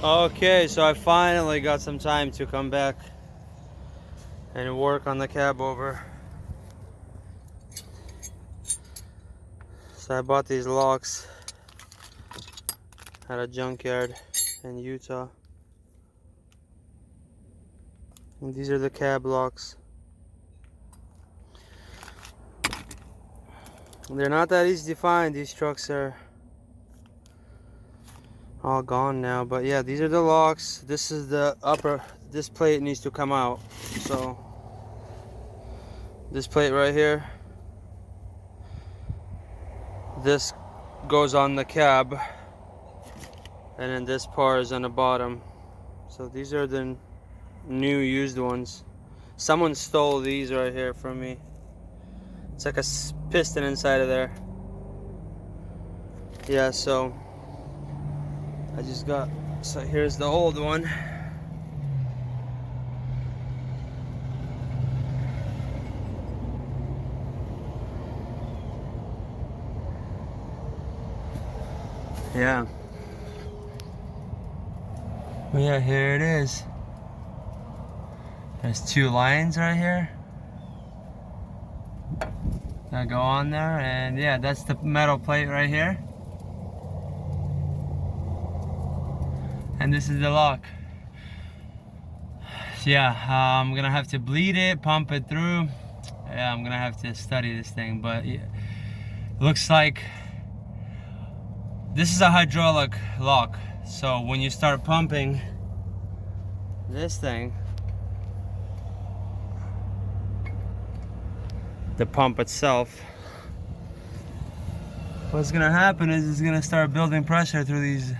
Okay, so I finally got some time to come back and work on the Cabover. So I bought these locks at a junkyard in Utah. And these are the cab locks. They're not that easy to find. These trucks are all gone now, but yeah, these are the locks. This is the upper, this plate needs to come out. So this plate right here, this goes on the cab, and then this part is on the bottom. So these are the new used ones. Someone stole these right here from me. It's like a piston inside of there. Yeah, so I just got, so here's the old one. Yeah. But yeah, here it is. There's two lines right here that go on there, and yeah, that's the metal plate right here. And this is the lock. Yeah, I'm gonna have to bleed it, pump it through. Yeah, I'm gonna have to study this thing, but yeah, looks like this is a hydraulic lock. So when you start pumping this thing, the pump itself, what's gonna happen is it's gonna start building pressure through these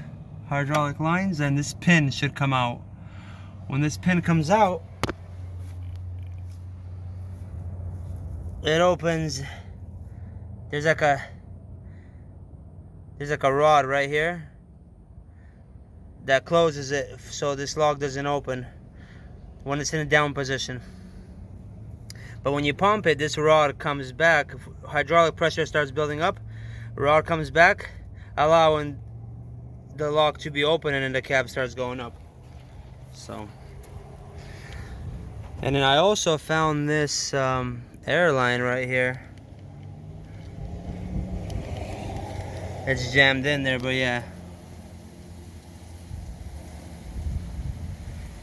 hydraulic lines, and this pin should come out. When this pin comes out, it opens. There's like a rod right here that closes it so this lock doesn't open when it's in a down position. But when you pump it, this rod comes back. Hydraulic pressure starts building up. Rod comes back, allowing the lock to be open, and then the cab starts going up. So, and then I also found this airline right here. It's jammed in there, but yeah.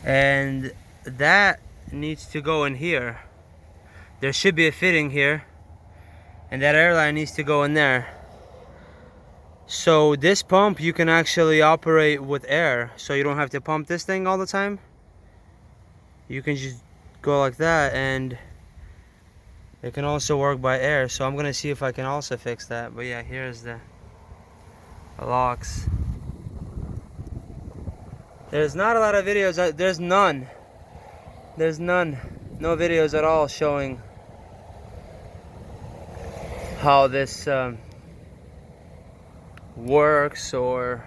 And that needs to go in here. There should be a fitting here, and that airline needs to go in there. So this pump you can actually operate with air, so you don't have to pump this thing all the time. You can just go like that, and it can also work by air. So I'm gonna see if I can also fix that. But yeah, here's the locks. There's not a lot of videos. There's none. No videos at all showing how this works or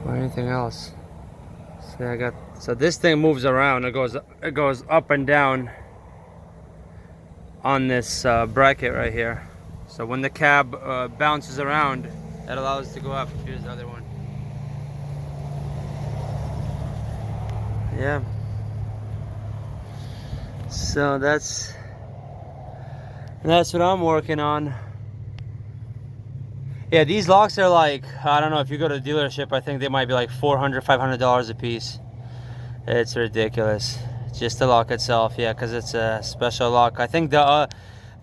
anything else. So this thing moves around. It goes up and down on this bracket right here. So when the cab bounces around, it allows it to go up. Here's the other one. Yeah. So that's what I'm working on. Yeah, these locks are like, I don't know, if you go to a dealership, I think they might be like $400, $500 a piece. It's ridiculous. Just the lock itself, yeah, because it's a special lock. I think the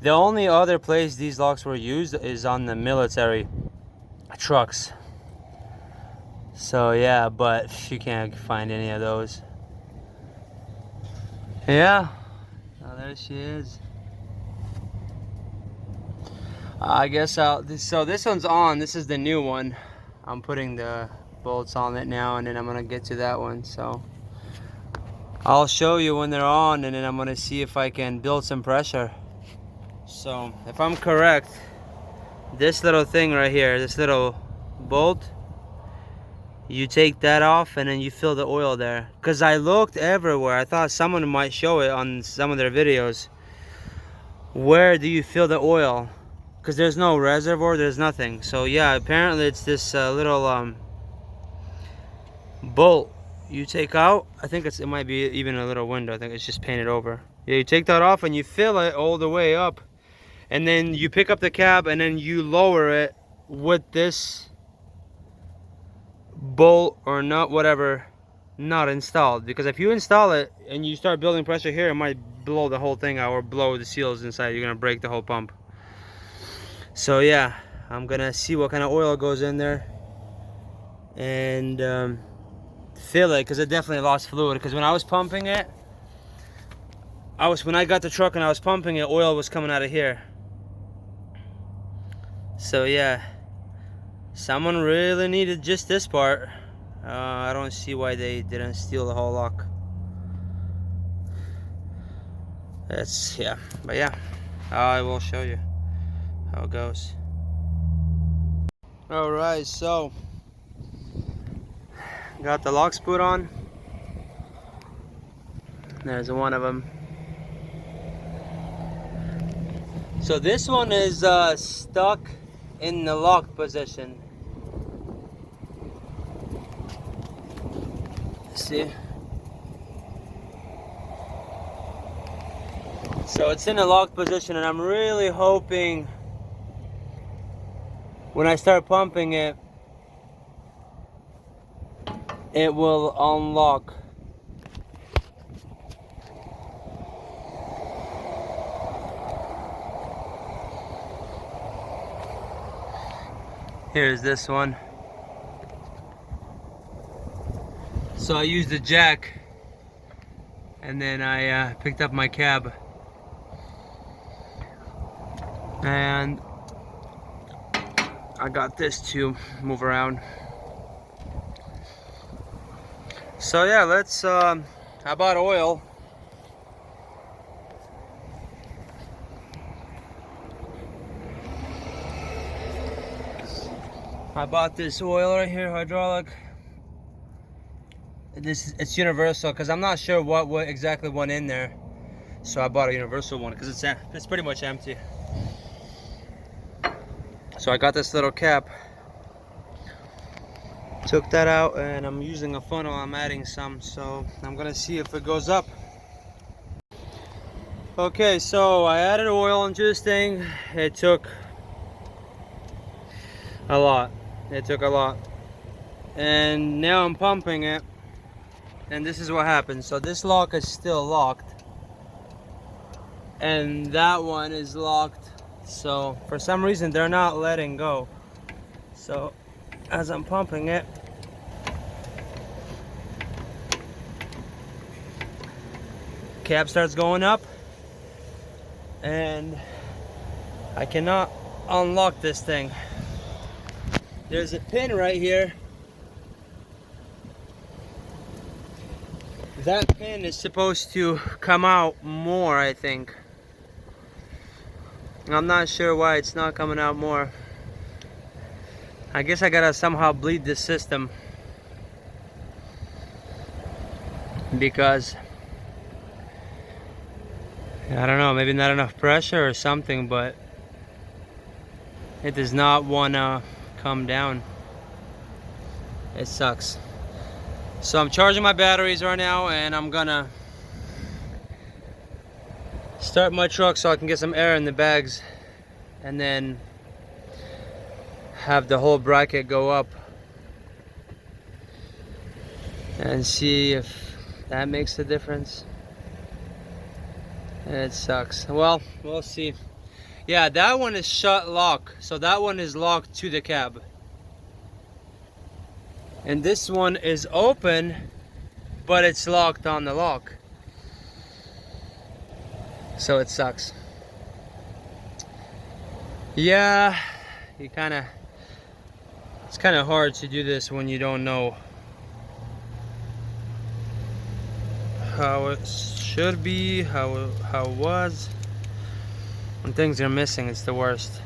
only other place these locks were used is on the military trucks. So yeah, but you can't find any of those. Yeah, oh, there she is. I guess so this one's on. This is the new one. I'm putting the bolts on it now, and then I'm gonna get to that one. So I'll show you when they're on, and then I'm gonna see if I can build some pressure. So if I'm correct, this little thing right here, this little bolt, you take that off and then you fill the oil there. Because I looked everywhere. I thought someone might show it on some of their videos. Where do you fill the oil? Because there's no reservoir, there's nothing. So yeah, apparently it's this little bolt you take out. I think it might be even a little window. I think it's just painted over. Yeah, you take that off and you fill it all the way up, and then you pick up the cab and then you lower it with this bolt or nut, whatever, not installed. Because if you install it and you start building pressure here, it might blow the whole thing out or blow the seals inside. You're gonna break the whole pump. So yeah, I'm gonna see what kind of oil goes in there and fill it, because it definitely lost fluid. Because when I was pumping it, when I got the truck and I was pumping it, oil was coming out of here. So yeah, someone really needed just this part. I don't see why they didn't steal the whole lock. That's, yeah, but yeah, I will show you how it goes. All right, so got the locks put on. There's one of them. So this one is stuck in the locked position. See? So it's in a locked position, and I'm really hoping when I start pumping it, it will unlock. Here's this one. So I used the jack, and then I picked up my cab, and I got this to move around. So yeah, let's I bought oil. I bought this oil right here, hydraulic. It's universal, because I'm not sure what exactly went in there. So I bought a universal one because it's pretty much empty. So I got this little cap. Took that out, and I'm using a funnel. I'm adding some, so I'm gonna see if it goes up. Okay, so I added oil into this thing. It took a lot. It took a lot. And now I'm pumping it, and this is what happens. So this lock is still locked, and that one is locked. So for some reason they're not letting go. So as I'm pumping it, cap starts going up, and I cannot unlock this thing. There's a pin right here. That pin is supposed to come out more, I think. I'm not sure why it's not coming out more. I guess I gotta somehow bleed this system, because I don't know, maybe not enough pressure or something, but it does not wanna come down. It sucks. So I'm charging my batteries right now, and I'm gonna start my truck so I can get some air in the bags, and then have the whole bracket go up and see if that makes a difference. It sucks. Well, we'll see. Yeah, that one is shut lock, so that one is locked to the cab, and this one is open, but it's locked on the lock. So it sucks. Yeah, it's kind of hard to do this when you don't know how it should be, how it was. When things are missing, it's the worst.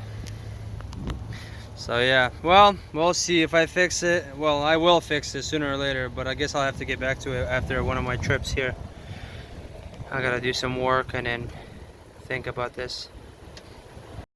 So yeah, well, we'll see if I fix it. Well, I will fix it sooner or later, but I guess I'll have to get back to it after one of my trips here. I gotta do some work and then think about this.